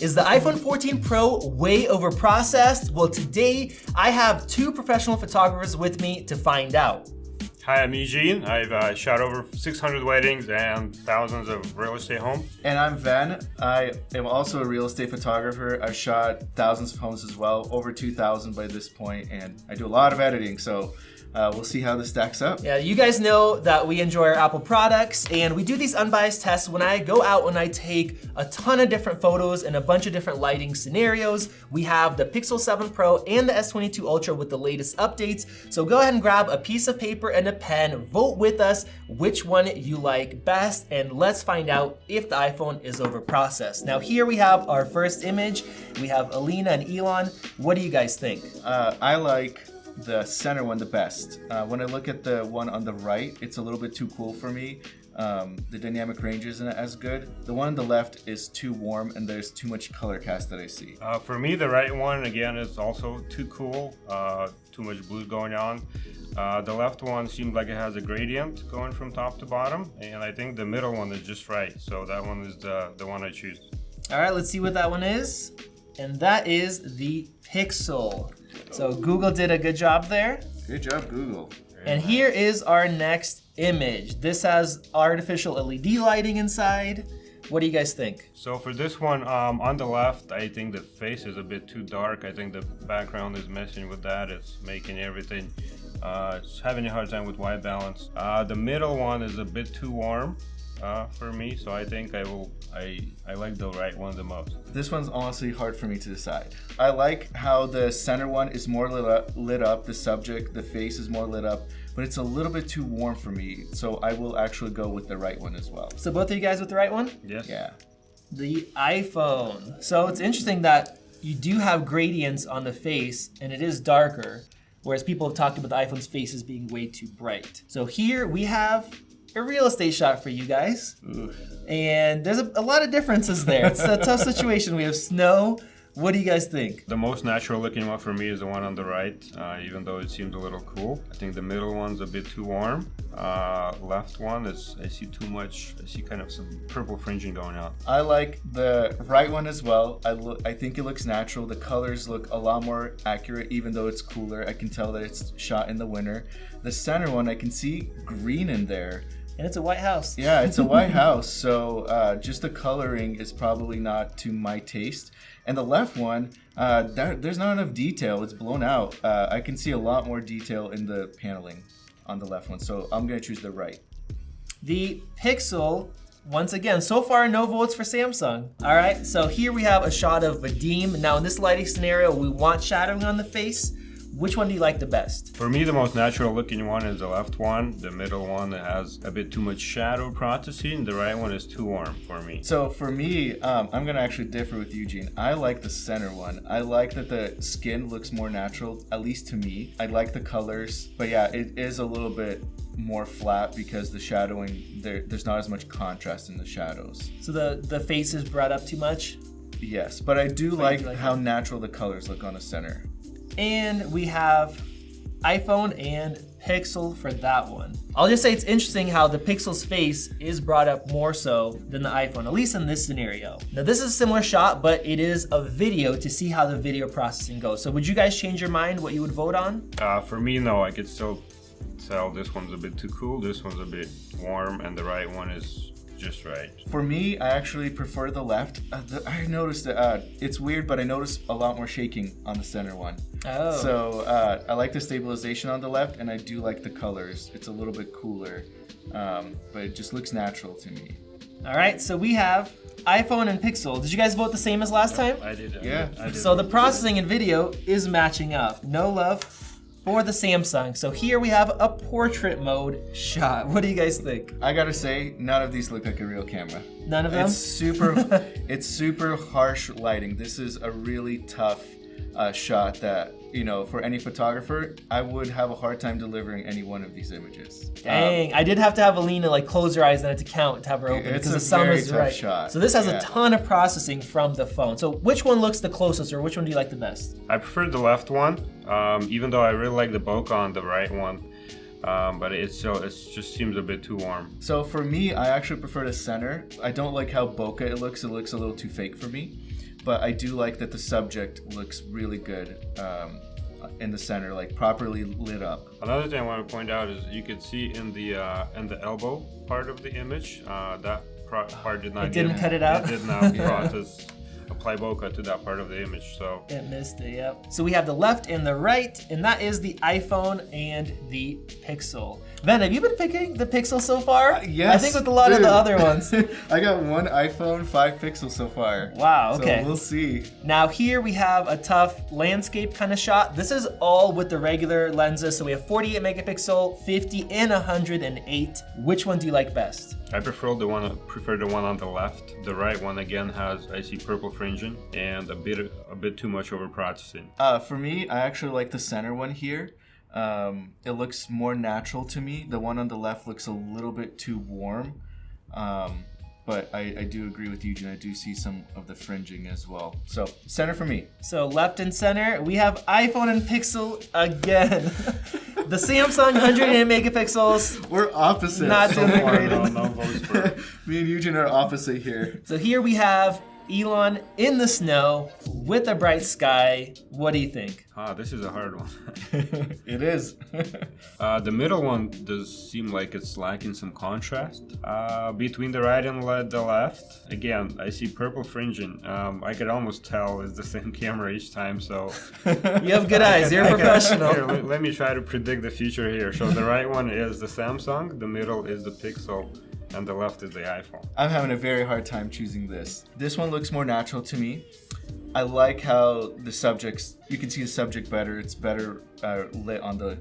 Is the iPhone 14 Pro way overprocessed? Well, today I have two professional photographers with me to find out. Hi, I'm Eugene. I've shot over 600 weddings and thousands of real estate homes. And I'm Ven. I am also a real estate photographer. I've shot thousands of homes as well, over 2,000 by this point, and I do a lot of editing, so we'll see how this stacks up. Yeah, you guys know that we enjoy our Apple products, and we do these unbiased tests when I go out and I take a ton of different photos in a bunch of different lighting scenarios. We have the Pixel 7 Pro and the S22 Ultra with the latest updates. So go ahead and grab a piece of paper and a pen, vote with us which one you like best, and let's find out if the iPhone is overprocessed. Now here we have our first image. We have Alina and Elon. What do you guys think? I like the center one the best. When I look at the one on the right, it's a little bit too cool for me. The dynamic range isn't as good. The one on the left is too warm and there's too much color cast that I see. For me, the right one, again, is also too cool, too much blue going on. The left one seems like it has a gradient going from top to bottom, and I think the middle one is just right. So that one is the one I choose. All right, let's see what that one is. And that is the Pixel. So Google did a good job there. Good job, Google. And here is our next image. This has artificial LED lighting inside. What do you guys think? So for this one, on the left, I think the face is a bit too dark. I think the background is messing with that. It's making everything, it's having a hard time with white balance. The middle one is a bit too warm for me, so I think I like the right one the most. This one's honestly hard for me to decide. I like how the center one is more lit up, the subject, the face is more lit up, but it's a little bit too warm for me, so I will actually go with the right one as well. So both of you guys with the right one? Yes. Yeah. The iPhone. So it's interesting that you do have gradients on the face and it is darker, whereas people have talked about the iPhone's face as being way too bright. So here we have a real estate shot for you guys. Ooh. And there's a lot of differences there. It's a tough situation. We have snow. What do you guys think? The most natural looking one for me is the one on the right, even though it seems a little cool. I think the middle one's a bit too warm. Left one, I see too much, I see kind of some purple fringing going on. I like the right one as well. I think it looks natural. The colors look a lot more accurate, even though it's cooler. I can tell that it's shot in the winter. The center one, I can see green in there. And it's a white house. Yeah, it's a white house, so just the coloring is probably not to my taste. And the left one, there's not enough detail. It's blown out. I can see a lot more detail in the paneling on the left one, so I'm gonna choose the right. The Pixel, once again, so far no votes for Samsung. All right, so here we have a shot of Vadim. Now in this lighting scenario, we want shadowing on the face. Which one do you like the best? For me, the most natural looking one is the left one. The middle one that has a bit too much shadow processing. The right one is too warm for me. So for me, I'm gonna actually differ with Eugene. I like the center one. I like that the skin looks more natural, at least to me. I like the colors, but yeah, it is a little bit more flat because the shadowing, there's not as much contrast in the shadows. So the face is brought up too much? Yes, but I do like how natural the colors look on the center. And we have iPhone and Pixel for that one. I'll just say it's interesting how the Pixel's face is brought up more so than the iPhone, at least in this scenario. Now this is a similar shot, but it is a video to see how the video processing goes. So would you guys change your mind what you would vote on? For me, no, I could still tell this one's a bit too cool, this one's a bit warm, and the right one is just right. For me, I actually prefer the left. I noticed that it's weird, but I noticed a lot more shaking on the center one. Oh. So I like the stabilization on the left, and I do like the colors. It's a little bit cooler, but it just looks natural to me. All right, so we have iPhone and Pixel. Did you guys vote the same as last time? I did. Yeah. I did. So the processing in video is matching up. No love for the Samsung. So here we have a portrait mode shot. What do you guys think? I gotta say, none of these look like a real camera. None of them? It's super harsh lighting. This is a really tough shot that, you know, for any photographer, I would have a hard time delivering any one of these images. Dang, I did have to have Alina like close her eyes and to count to have her open because the sun was right. Shot. So this has a ton of processing from the phone. So which one looks the closest, or which one do you like the best? I prefer the left one, even though I really like the bokeh on the right one. But it just seems a bit too warm. So for me, I actually prefer the center. I don't like how bokeh it looks. It looks a little too fake for me. but I do like that the subject looks really good in the center, like properly lit up. Another thing I want to point out is you could see in the elbow part of the image, that part did not. It didn't cut it out. It did not process. Apply bokeh to that part of the image, so it missed it. Yep. So we have the left and the right, and that is the iPhone and the Pixel. Ben, have you been picking the Pixel so far? Yes. I think with a lot of the other ones. I got one iPhone, 5 Pixels so far. Wow. Okay. So we'll see. Now here we have a tough landscape kind of shot. This is all with the regular lenses. So we have 48 megapixel, 50, and 108. Which one do you like best? I prefer the one on the left. The right one again has, I see purple fringing and a bit too much over processing. For me, I actually like the center one here. It looks more natural to me. The one on the left looks a little bit too warm. But I do agree with Eugene. I do see some of the fringing as well. So center for me. So left and center, we have iPhone and Pixel again. The Samsung 108 megapixels. We're opposite. Not doing So far, great. no votes for Me and Eugene are opposite here. So here we have Elon in the snow with a bright sky. What do you think? this is a hard one. It is. The middle one does seem like it's lacking some contrast. Between the right and the left, again, I see purple fringing. I could almost tell it's the same camera each time, so... You have good eyes, you're a professional. Here, let me try to predict the future here. So the right one is the Samsung, the middle is the Pixel, and the left is the iPhone. I'm having a very hard time choosing this. This one looks more natural to me. I like how the subjects, you can see the subject better. It's better lit on the,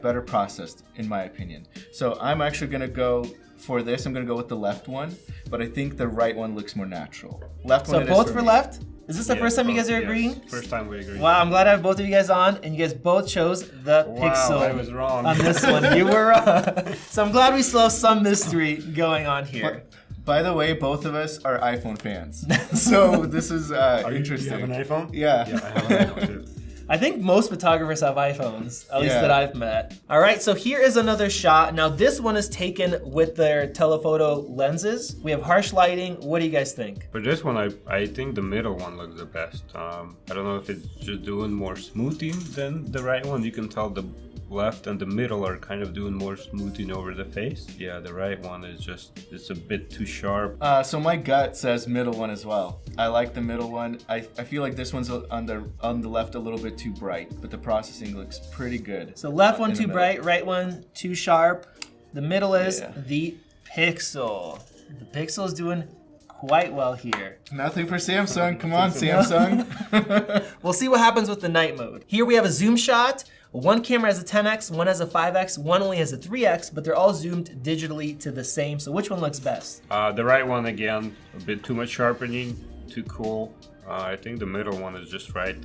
better processed in my opinion. So I'm actually gonna go for this. I'm gonna go with the left one, but I think the right one looks more natural. Left one. So it is both for for me. left? Is this the first time you guys are Yes, agreeing? First time we agree. Wow, I'm glad I have both of you guys on, and you guys both chose the Pixel. I was wrong. On this one. You were wrong. So I'm glad we still have some mystery going on here. By the way, both of us are iPhone fans. So this is interesting. You have an iPhone? Yeah. Yeah, I have an iPhone too. I think most photographers have iPhones, at least Yeah. that I've met. All right, so here is another shot. Now this one is taken with their telephoto lenses. We have harsh lighting. What do you guys think? For this one, I think the middle one looks the best. I don't know if it's just doing more smoothing than the right one. You can tell the left and the middle are kind of doing more smoothing over the face. Yeah, the right one is just, it's a bit too sharp. So my gut says middle one as well. I like the middle one. I feel like this one's on the left a little bit too bright, but the processing looks pretty good. So left one in the too middle. bright, right one too sharp. The middle is Yeah. the Pixel. The Pixel is doing quite well here. Nothing for Samsung. Come on, Samsung. We'll see what happens with the night mode. Here we have a zoom shot. One camera has a 10x, one has a 5x, one only has a 3x, but they're all zoomed digitally to the same. So which one looks best? The right one, again, a bit too much sharpening, too cool. I think the middle one is just right.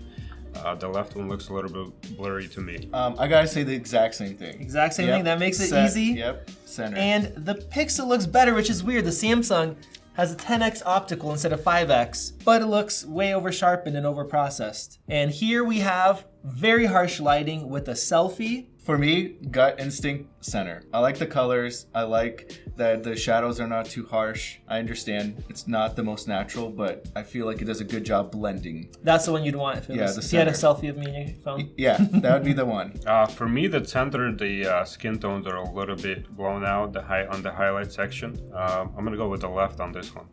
The left one looks a little bit blurry to me. I gotta say the exact same thing. Exact same thing. That makes it easy. Yep. Center. And the Pixel looks better, which is weird. The Samsung has a 10x optical instead of 5x, but it looks way over sharpened and over processed. And here we have very harsh lighting with a selfie. For me, gut instinct, center. I like the colors. I like that the shadows are not too harsh. I understand it's not the most natural, but I feel like it does a good job blending. That's the one you'd want if, it Yeah, was, the if you had a center. selfie of me on your phone. Yeah, that would be the one. For me, the center, the skin tones are a little bit blown out on the highlight section. I'm gonna go with the left on this one.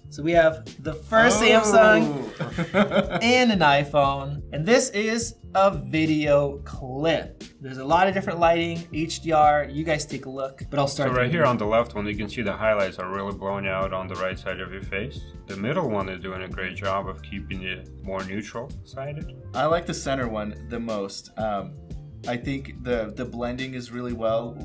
So we have the first Samsung and an iPhone, and this is a video clip. There's a lot of different lighting, HDR. You guys take a look, but I'll start. So right here on the left one, you can see the highlights are really blown out on the right side of your face. The middle one is doing a great job of keeping it more neutral sided. I like the center one the most. I think the blending is really well.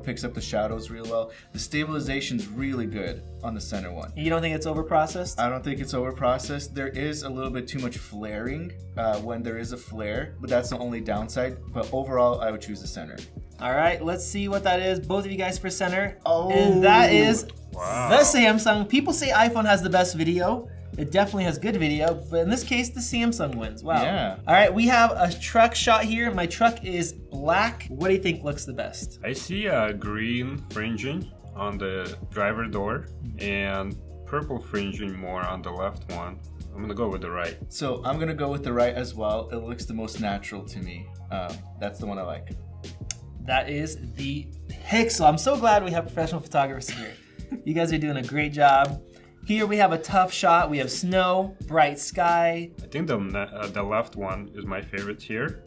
Picks up the shadows real well. The stabilization's really good on the center one. You don't think it's overprocessed? I don't think it's overprocessed. There is a little bit too much flaring when there is a flare, but that's the only downside. But overall, I would choose the center. All right, let's see what that is. Both of you guys for center. Oh. And that is Wow. the Samsung. People say iPhone has the best video. It definitely has good video, but in this case, the Samsung wins. Wow. Yeah. All right, we have a truck shot here. My truck is black. What do you think looks the best? I see green fringing on the driver door and purple fringing more on the left one. I'm gonna go with the right. So I'm gonna go with the right as well. It looks the most natural to me. That's the one I like. That is the Pixel. I'm so glad we have professional photographers here. You guys are doing a great job. Here we have a tough shot. We have snow, bright sky. I think the left one is my favorite here.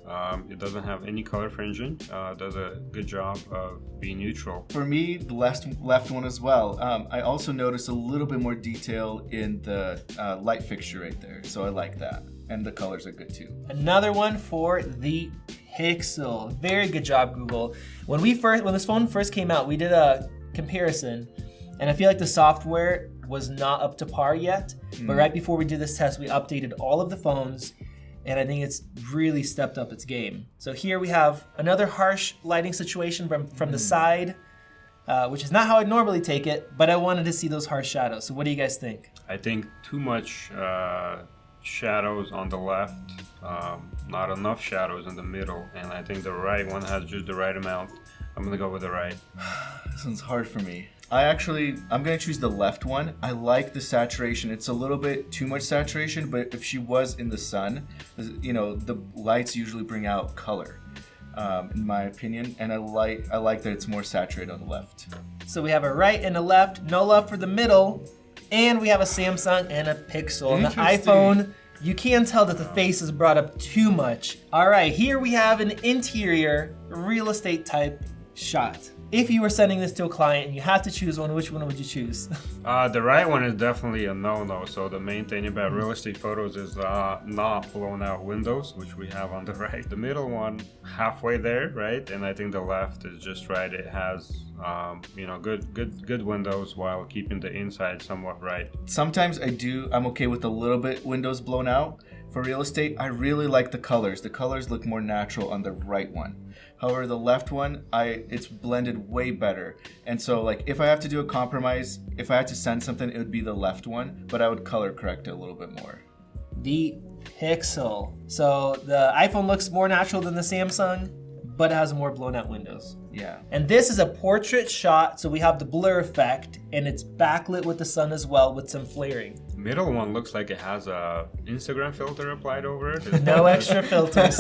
It doesn't have any color fringing. Does a good job of being neutral. For me, the left one as well. I also noticed a little bit more detail in the light fixture right there. So I like that. And the colors are good too. Another one for the Pixel. Very good job, Google. When this phone first came out, we did a comparison, and I feel like the software was not up to par yet. But right before we did this test, we updated all of the phones, and I think it's really stepped up its game. So here we have another harsh lighting situation from the side, which is not how I'd normally take it, but I wanted to see those harsh shadows. So what do you guys think? I think too much shadows on the left, not enough shadows in the middle, and I think the right one has just the right amount. I'm gonna go with the right. This one's hard for me. I'm gonna choose the left one. I like the saturation. It's a little bit too much saturation, but if she was in the sun, you know, the lights usually bring out color, in my opinion, and I like that it's more saturated on the left. So we have a right and a left, no love for the middle, and we have a Samsung and a Pixel. And the iPhone, you can tell that the face is brought up too much. All right, here we have an interior real estate type shot. If you were sending this to a client and you had to choose one, which one would you choose? The right one is definitely a no-no. So the main thing about real estate photos is not blown out windows, which we have on the right. The middle one, halfway there, right? And I think the left is just right. It has, you know, good windows while keeping the inside somewhat right. Sometimes I'm okay with a little bit windows blown out. For real estate, I really like the colors. The colors look more natural on the right one. However, the left one, it's blended way better. And so, like, if I have to do a compromise, if I had to send something, it would be the left one, but I would color correct it a little bit more. The Pixel. So the iPhone looks more natural than the Samsung, but it has more blown out windows. Yeah. And this is a portrait shot, so we have the blur effect, and it's backlit with the sun as well with some flaring. Middle one looks like it has a Instagram filter applied over it. No extra filters.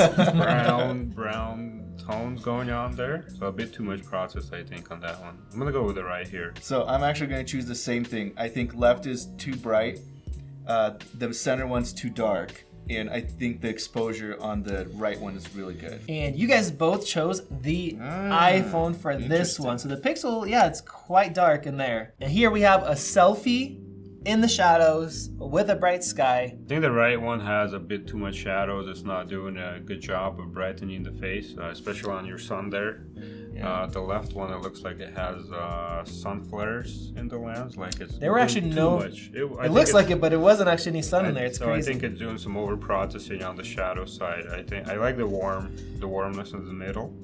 brown tones going on there. So a bit too much process, I think, on that one. I'm gonna go with the right here. So I'm actually gonna choose the same thing. I think left is too bright. The center one's too dark. And I think the exposure on the right one is really good. And you guys both chose the iPhone for this one. So the Pixel, yeah, it's quite dark in there. And here we have a selfie in the shadows with a bright sky. I think the right one has a bit too much shadows. It's not doing a good job of brightening the face, especially on your sun there. Yeah. The left one, it looks like it has sun flares in the lens. Like it's there were actually too much. It looks like it, but it wasn't actually any sun in there. It's crazy. I think it's doing some over processing on the shadow side. I think I like the warmness in the middle.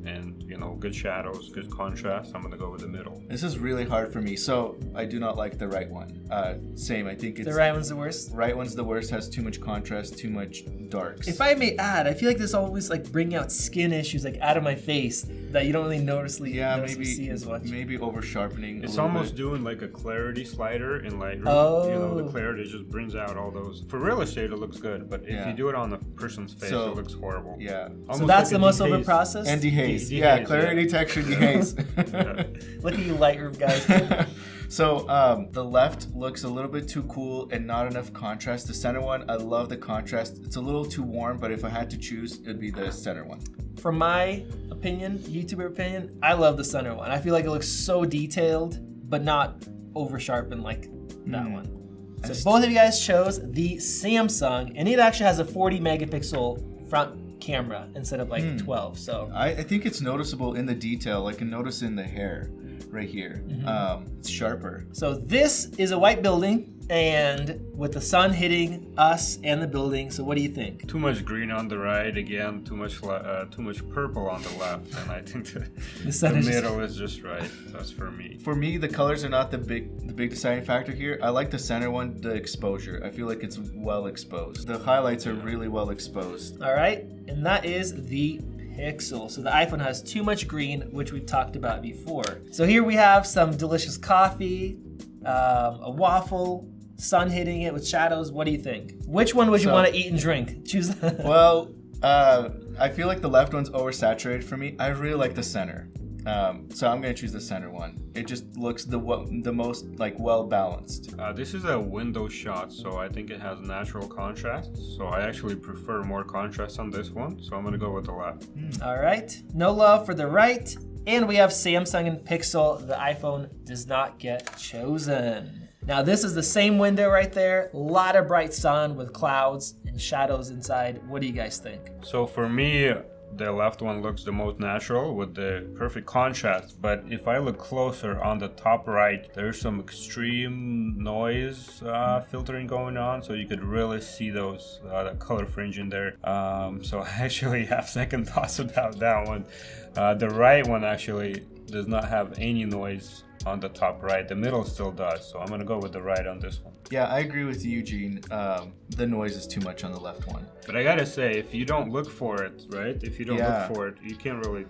And you know, good shadows, good contrast. I'm gonna go with the middle. This is really hard for me, so I do not like the right one. Same, I think it's the right one's the worst. Right one's the worst. Has too much contrast, too much darks. If I may add, I feel like this always like bring out skin issues like out of my face that you don't really maybe see as much. Maybe over sharpening. It's almost doing like a clarity slider in Lightroom. Oh. You know, the clarity just brings out all those. For real estate, it looks good, but if you do it on a person's face, it looks horrible. Yeah. So that's the most over processed. And dehaze. Yeah, clarity, texture, dehaze. Look at you Lightroom guys. So the left looks a little bit too cool and not enough contrast. The center one, I love the contrast. It's a little too warm, but if I had to choose, it'd be the center one. From my opinion, YouTuber opinion, I love the center one. I feel like it looks so detailed, but not over sharpened like that one. So both of you guys chose the Samsung, and it actually has a 40 megapixel front camera instead of like 12. So I think it's noticeable in the detail. I can notice in the hair right here. It's sharper. So this is a white building, and with the sun hitting us and the building. So what do you think? Too much green on the right, again. Too much purple on the left, and I think the middle is just right. That's for me. For me, the colors are not the big deciding factor here. I like the center one, the exposure. I feel like it's well exposed. The highlights are really well exposed. All right, and that is the Pixel. So the iPhone has too much green, which we've talked about before. So here we have some delicious coffee, a waffle, sun hitting it with shadows. What do you think? Which one would you want to eat and drink? Choose. Well, I feel like the left one's oversaturated for me. I really like the center. So I'm gonna choose the center one. It just looks the most like well balanced. This is a window shot, so I think it has natural contrast. So I actually prefer more contrast on this one. So I'm gonna go with the left. All right, no love for the right. And we have Samsung and Pixel. The iPhone does not get chosen. Now this is the same window right there. A lot of bright sun with clouds and shadows inside. What do you guys think? So for me, the left one looks the most natural with the perfect contrast, but if I look closer on the top right, there's some extreme noise filtering going on, so you could really see those the color fringe in there. So I actually have second thoughts about that one. The right one actually does not have any noise on the top right. The middle still does, so I'm gonna go with the right on this one. Yeah, I agree with you, Eugene. The noise is too much on the left one. But I gotta say, if you don't look for it, right? If you don't look for it, you can't really.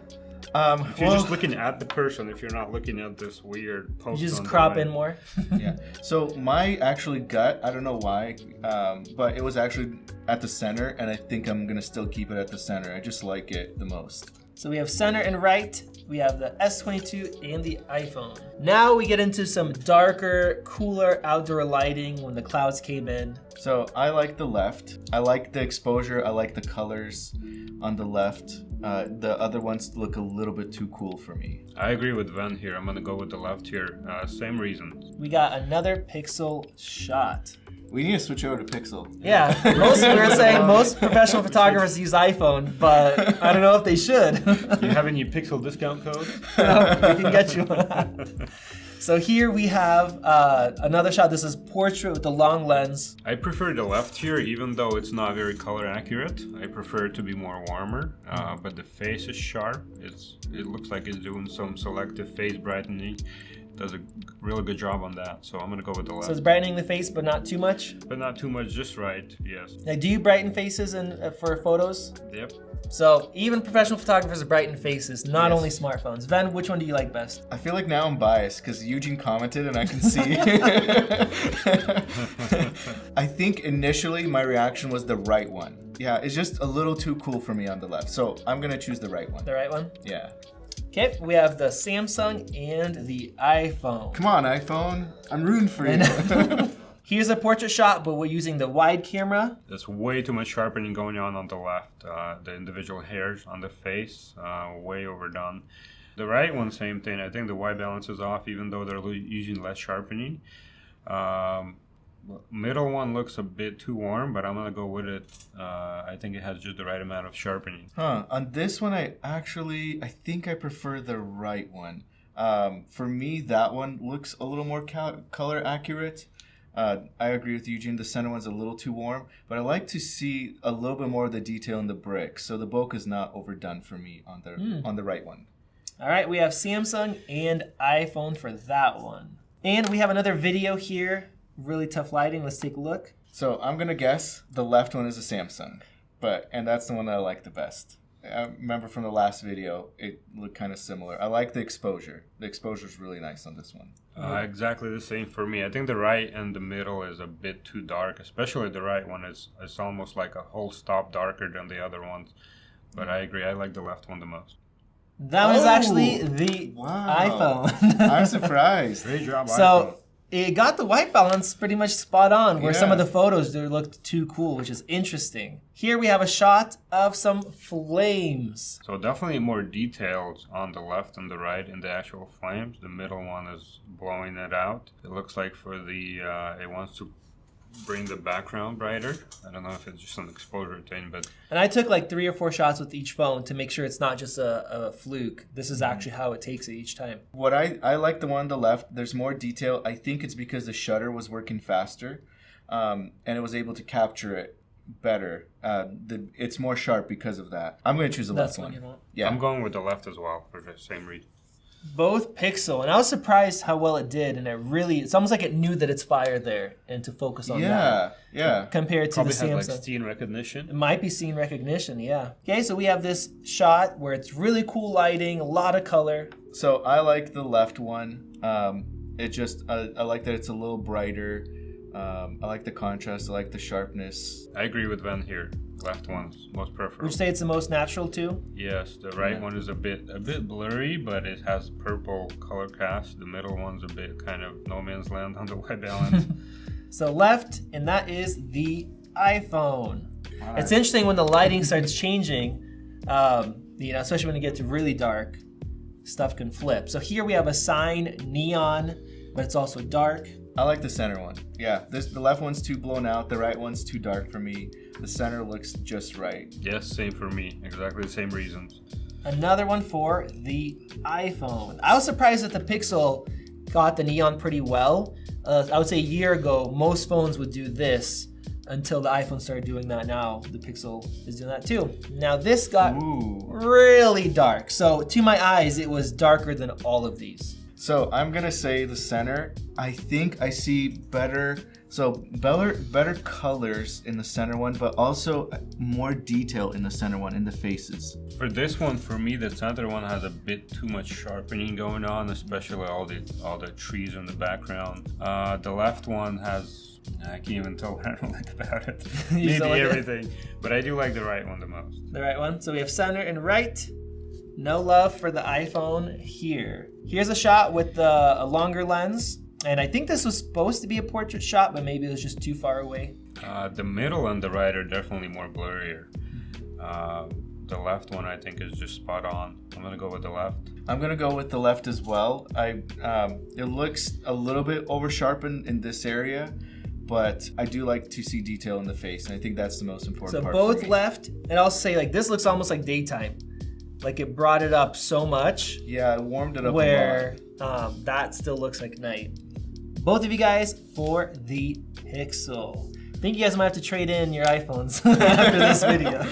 If you're just looking at the person, if you're not looking at this weird post, you just crop in more. Yeah. So my actually gut, I don't know why, but it was actually at the center, and I think I'm gonna still keep it at the center. I just like it the most. So we have center and right. We have the S22 and the iPhone. Now we get into some darker, cooler outdoor lighting when the clouds came in. So I like the left. I like the exposure. I like the colors on the left. The other ones look a little bit too cool for me. I agree with Van here. I'm gonna go with the left here. Same reason. We got another Pixel shot. We need to switch over to Pixel. Yeah, we were saying most professional photographers use iPhone, but I don't know if they should. Do you have any Pixel discount code? No, we can get you one. So here we have another shot. This is portrait with the long lens. I prefer the left here, even though it's not very color accurate. I prefer it to be more warmer, but the face is sharp. It looks like it's doing some selective face brightening. Does a really good job on that, so I'm gonna go with the left. So it's brightening the face, but not too much? But not too much, just right, yes. Now, do you brighten faces for photos? Yep. So even professional photographers brighten faces, not only smartphones. Ven, which one do you like best? I feel like now I'm biased because Eugene commented and I can see. I think initially my reaction was the right one. Yeah, it's just a little too cool for me on the left, so I'm gonna choose the right one. The right one? Yeah. Okay, we have the Samsung and the iPhone. Come on, iPhone. I'm rooting for you. Here's a portrait shot, but we're using the wide camera. There's way too much sharpening going on the left. The individual hairs on the face, way overdone. The right one, same thing. I think the white balance is off, even though they're using less sharpening. Middle one looks a bit too warm, but I'm gonna go with it. I think it has just the right amount of sharpening. On this one, I think I prefer the right one. For me, that one looks a little more color accurate. I agree with Eugene. The center one's a little too warm, but I like to see a little bit more of the detail in the brick, so the bokeh is not overdone for me on the right one. All right, we have Samsung and iPhone for that one. And we have another video here. Really tough lighting. Let's take a look. So I'm gonna guess the left one is a Samsung, and that's the one that I like the best. I remember from the last video, it looked kind of similar. I like the exposure. The exposure is really nice on this one. Exactly the same for me. I think the right and the middle is a bit too dark, especially the right one. It's almost like a whole stop darker than the other ones. But I agree, I like the left one the most. That was actually the iPhone. I'm surprised. Great job, so, iPhone. It got the white balance pretty much spot on, where some of the photos they looked too cool, which is interesting. Here we have a shot of some flames. So definitely more details on the left and the right in the actual flames. The middle one is blowing it out. It looks like for the, it wants to bring the background brighter. I don't know if it's just an exposure thing, but... And I took like 3 or 4 shots with each phone to make sure it's not just a fluke. This is actually how it takes it each time. What I like the one on the left. There's more detail. I think it's because the shutter was working faster, and it was able to capture it better. It's more sharp because of that. I'm going to choose the left one. You want. Yeah, I'm going with the left as well for the same reason. Both Pixel, and I was surprised how well it did, and it's almost like it knew that it's fire there and to focus on that. Yeah. Compared to Probably the Samsung. has like scene recognition. It might be scene recognition, yeah. Okay, so we have this shot where it's really cool lighting, a lot of color. So I like the left one. I like that it's a little brighter. I like the contrast. I like the sharpness. I agree with Van here. Left one's most preferable. Would you say it's the most natural too? Yes, the right one is a bit blurry, but it has purple color cast. The middle one's a bit kind of no man's land on the white balance. So left, and that is the iPhone. It's interesting when the lighting starts changing, especially when it gets really dark, stuff can flip. So here we have a sign, neon, but it's also dark. I like the center one. Yeah, the left one's too blown out. The right one's too dark for me. The center looks just right. Yes, same for me. Exactly the same reasons. Another one for the iPhone. I was surprised that the Pixel got the neon pretty well. I would say a year ago, most phones would do this until the iPhone started doing that. Now the Pixel is doing that too. Now this got really dark. So to my eyes, it was darker than all of these. So I'm gonna say the center. I think I see better colors in the center one, but also more detail in the center one, in the faces. For this one, for me, the center one has a bit too much sharpening going on, especially all the trees in the background. The left one has, I can't even tell what I don't like about it. Maybe everything, but I do like the right one the most. The right one. So we have center and right. No love for the iPhone here. Here's a shot with a longer lens. And I think this was supposed to be a portrait shot, but maybe it was just too far away. The middle and the right are definitely more blurrier. The left one I think is just spot on. I'm gonna go with the left. I'm gonna go with the left as well. It looks a little bit over sharpened in this area, but I do like to see detail in the face, and I think that's the most important part. So both left, and I'll say like this looks almost like daytime. Like it brought it up so much. Yeah, it warmed it up where a lot. That still looks like night. Both of you guys for the Pixel. I think you guys might have to trade in your iPhones after this video.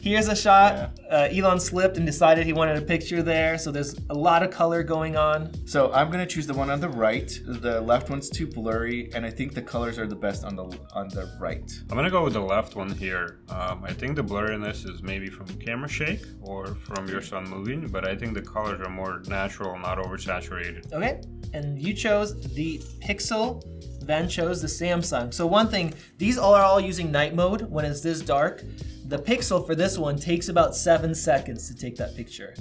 Here's a shot. Elon slipped and decided he wanted a picture there, so there's a lot of color going on. So I'm gonna choose the one on the right. The left one's too blurry, and I think the colors are the best on the right. I'm gonna go with the left one here. I think the blurriness is maybe from camera shake or from your son moving, but I think the colors are more natural, not oversaturated. Okay, and you chose the Pixel, Van chose the Samsung. So one thing, these are all using night mode when it's this dark. The Pixel for this one takes about 7 seconds to take that picture,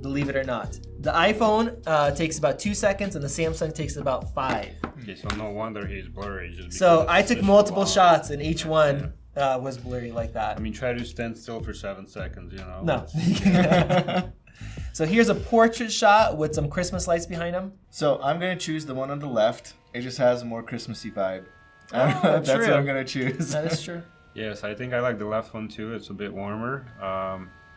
believe it or not. The iPhone takes about 2 seconds and the Samsung takes about 5. Okay, so no wonder he's blurry. So I took multiple shots and each one was blurry like that. I mean, try to stand still for 7 seconds, you know? No. So here's a portrait shot with some Christmas lights behind him. So I'm gonna choose the one on the left. It just has a more Christmassy vibe. Oh, that's what I'm gonna choose. That is true. Yes, I think I like the left one too. It's a bit warmer.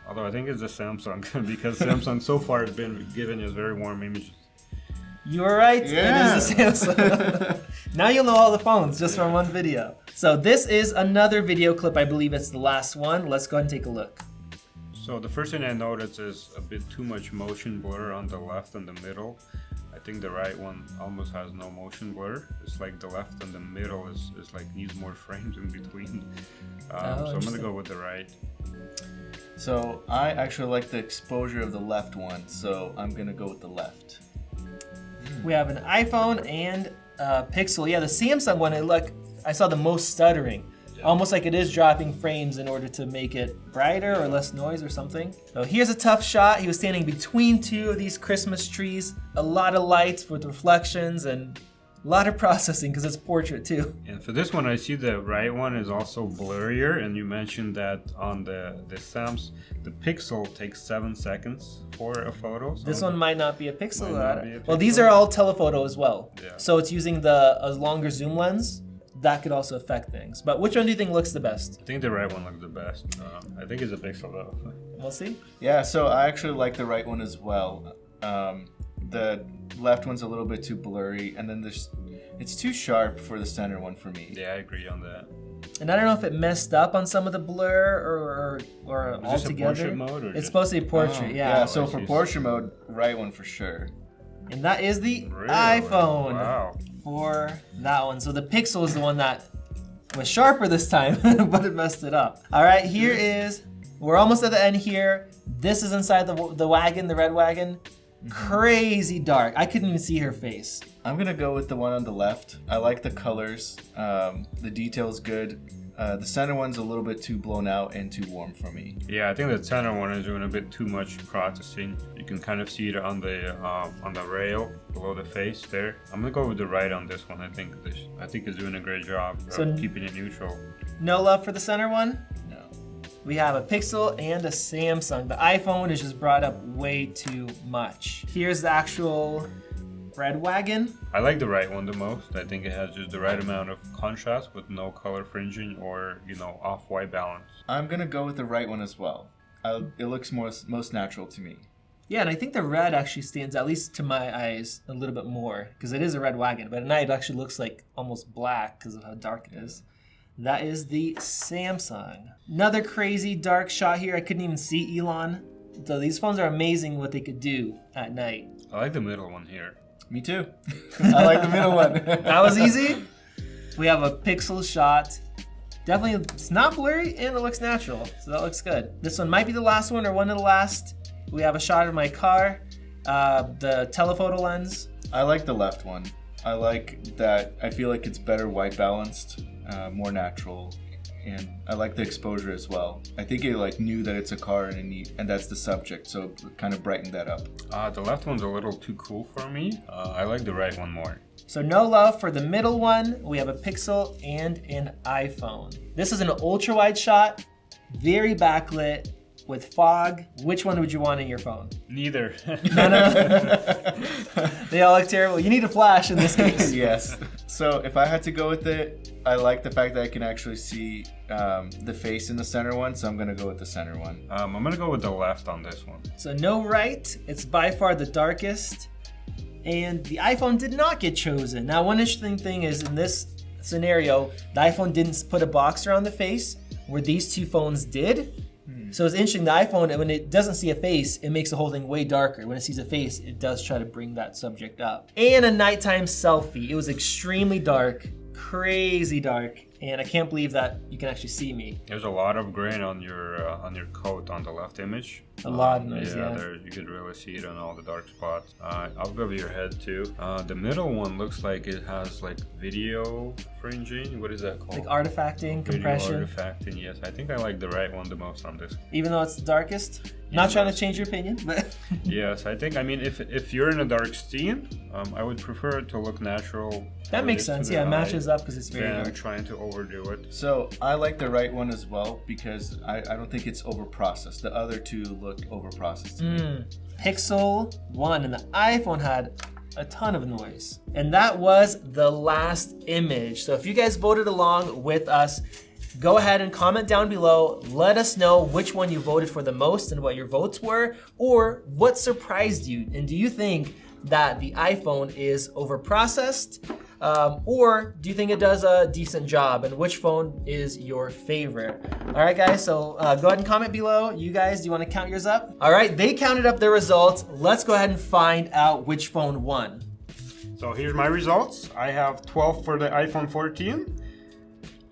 Although I think it's the Samsung because Samsung so far has been giving us very warm images. You were right. Yeah. It is the Samsung. Now you'll know all the phones just from one video. So this is another video clip. I believe it's the last one. Let's go ahead and take a look. So the first thing I noticed is a bit too much motion blur on the left and the middle. I think the right one almost has no motion blur. It's like the left and the middle is like needs more frames in between. So I'm gonna go with the right. So I actually like the exposure of the left one, so I'm gonna go with the left. We have an iPhone and a Pixel. Yeah, the Samsung one, I saw the most stuttering. Almost like it is dropping frames in order to make it brighter or less noise or something. So here's a tough shot. He was standing between two of these Christmas trees. A lot of lights with reflections and a lot of processing because it's portrait too. And for this one, I see the right one is also blurrier, and you mentioned that on the Pixel takes 7 seconds for a photo. So this one might not be a Pixel. Pixel. Well, these are all telephoto as well. Yeah. So it's using a longer zoom lens. That could also affect things. But which one do you think looks the best? I think the right one looks the best. I think it's a Pixel though. We'll see. Yeah, so I actually like the right one as well. The left one's a little bit too blurry, and then it's too sharp for the center one for me. Yeah, I agree on that. And I don't know if it messed up on some of the blur or altogether. Is this a portrait mode? It's supposed to be portrait, yeah. Yeah, so for portrait mode, right one for sure. And that is the Really? iPhone Wow. for that one. So the Pixel is the one that was sharper this time, but it messed it up. All right, we're almost at the end here. This is inside the wagon, the red wagon. Crazy dark. I couldn't even see her face. I'm gonna go with the one on the left. I like the colors. The detail's good. The center one's a little bit too blown out and too warm for me. Yeah, I think the center one is doing a bit too much processing. You can kind of see it on the rail below the face there. I'm gonna go with the right on this one. I think it's doing a great job of keeping it neutral. No love for the center one? No. We have a Pixel and a Samsung. The iPhone is just brought up way too much. Here's the actual red wagon. I like the right one the most. I think it has just the right amount of contrast with no color fringing or, off white balance. I'm gonna go with the right one as well. It looks most natural to me. Yeah, and I think the red actually stands, at least to my eyes, a little bit more, because it is a red wagon, but at night it actually looks like almost black because of how dark it is. That is the Samsung. Another crazy dark shot here. I couldn't even see Elon. So these phones are amazing what they could do at night. I like the middle one here. Me too. I like the middle one. That was easy. We have a Pixel shot. Definitely, it's not blurry and it looks natural, so that looks good. This one might be the last one or one of the last. We have a shot of my car, the telephoto lens. I like the left one. I like that. I feel like it's better white balanced, more natural, and I like the exposure as well. I think it knew that it's a car and that's the subject, so it kind of brightened that up. The left one's a little too cool for me. I like the right one more. So no love for the middle one. We have a Pixel and an iPhone. This is an ultra wide shot, very backlit, with fog. Which one would you want in your phone? Neither. No. They all look terrible. You need a flash in this case. Yes. So if I had to go with it, I like the fact that I can actually see the face in the center one, so I'm gonna go with the center one. I'm gonna go with the left on this one. So no right. It's by far the darkest. And the iPhone did not get chosen. Now, one interesting thing is in this scenario, the iPhone didn't put a box around the face, where these two phones did. So it's interesting, the iPhone, when it doesn't see a face, it makes the whole thing way darker. When it sees a face, it does try to bring that subject up. And a nighttime selfie. It was extremely dark, crazy dark, and I can't believe that you can actually see me. There's a lot of grain on your coat on the left image. A lot of noise, yeah. There, you could really see it on all the dark spots. I'll go with your head too. The middle one looks like it has video fringing. What is that called? Like artifacting, compression. Video artifacting, yes. I think I like the right one the most on this. Even though it's the darkest? Not trying to change your opinion, but... Yes, I think, if you're in a dark scene, I would prefer it to look natural. That makes sense, yeah, it matches up because it's very dark. Trying to overdo it. So I like the right one as well because I don't think it's overprocessed. The other two look overprocessed to me. Pixel 1 and the iPhone had a ton of noise. And that was the last image. So if you guys voted along with us, go ahead and comment down below. Let us know which one you voted for the most and what your votes were, or what surprised you. And do you think that the iPhone is overprocessed? Or do you think it does a decent job? And which phone is your favorite? All right, guys, so go ahead and comment below. You guys, do you want to count yours up? All right, they counted up their results. Let's go ahead and find out which phone won. So here's my results. I have 12 for the iPhone 14,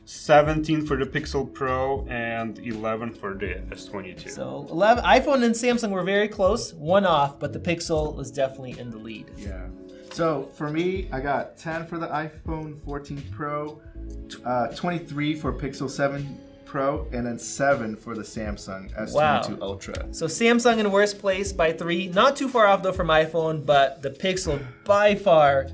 17 for the Pixel Pro, and 11 for the S22. So 11, iPhone and Samsung were very close, one off, but the Pixel was definitely in the lead. Yeah. So for me, I got 10 for the iPhone 14 Pro, 23 for Pixel 7 Pro, and then 7 for the Samsung S22 Ultra. So Samsung in worst place by 3. Not too far off though from iPhone, but the Pixel by far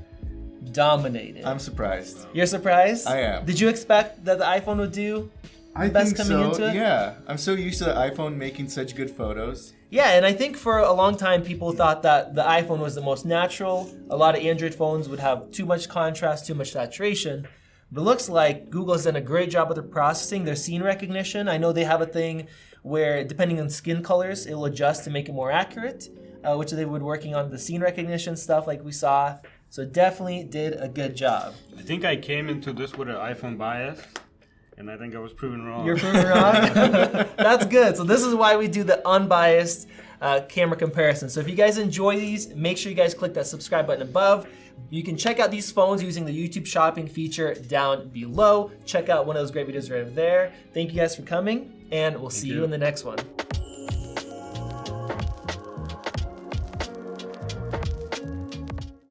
dominated. I'm surprised. You're surprised? I am. Did you expect that the iPhone would do the best coming into it? Yeah. I'm so used to the iPhone making such good photos. Yeah, and I think for a long time people thought that the iPhone was the most natural. A lot of Android phones would have too much contrast, too much saturation. But it looks like Google has done a great job with their processing, their scene recognition. I know they have a thing where depending on skin colors, it will adjust to make it more accurate, which they've been working on the scene recognition stuff like we saw. So definitely did a good job. I think I came into this with an iPhone bias, and I think I was proven wrong. You're proven wrong? That's good. So this is why we do the unbiased camera comparison. So if you guys enjoy these, make sure you guys click that subscribe button above. You can check out these phones using the YouTube shopping feature down below. Check out one of those great videos right over there. Thank you guys for coming, and we'll see you in the next one.